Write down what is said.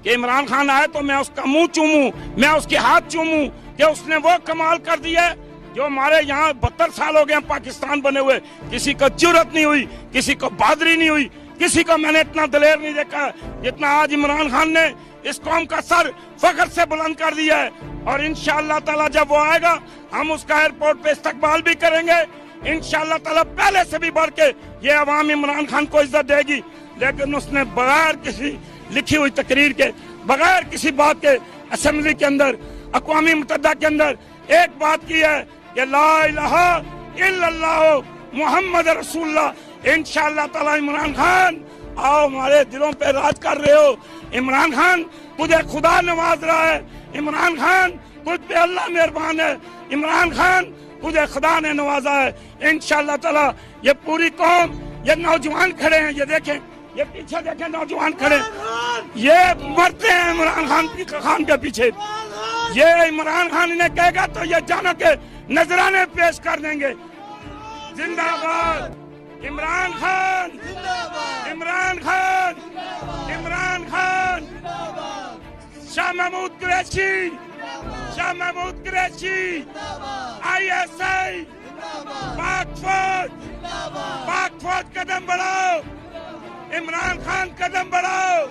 کہ عمران خان آئے تو میں اس کا منہ چوموں, میں اس کے ہاتھ چوموں کہ اس نے وہ کمال کر دیا جو ہمارے یہاں 72 سال ہو گئے پاکستان بنے ہوئے, کسی کو جرأت نہیں ہوئی, کسی کو بہادری نہیں ہوئی, کسی کو میں نے اتنا دلیر نہیں دیکھا جتنا آج عمران خان نے اس قوم کا سر فخر سے بلند کر دیا ہے. اور انشاءاللہ تعالی جب وہ آئے گا ہم اس کا ایئرپورٹ پہ استقبال بھی کریں گے انشاءاللہ تعالی. پہلے سے بھی بڑھ کے یہ عوام عمران خان کو عزت دے گی, لیکن اس نے بغیر کسی لکھی ہوئی تقریر کے, بغیر کسی بات کے اسمبلی کے اندر, اقوام متحدہ کے اندر ایک بات کی ہے کہ لا الہ الا اللہ محمد رسول اللہ. انشاءاللہ تعالی عمران خان آؤ, ہمارے دلوں پہ راج کر رہے ہو. عمران خان تجھے خدا نواز رہا ہے, عمران خان تجھ پہ اللہ مہربان ہے, عمران خان تجھے خدا نے نوازا ہے. انشاءاللہ تعالی یہ پوری قوم, یہ نوجوان کھڑے ہیں, یہ دیکھیں, یہ پیچھے دیکھیں نوجوان کھڑے, یہ مرتے ہیں عمران خان کے پیچھے. یہ عمران خان انہیں کہے گا تو یہ جانو کہ نذرانے پیش کر دیں گے. زندہ باد عمران خان, عمران خان, عمران خان. شاہ محمود قریشی, شاہ محمود قریشی, ISI, پاک فوج, پاک فوج قدم بڑھاؤ, عمران خان قدم بڑھاؤ.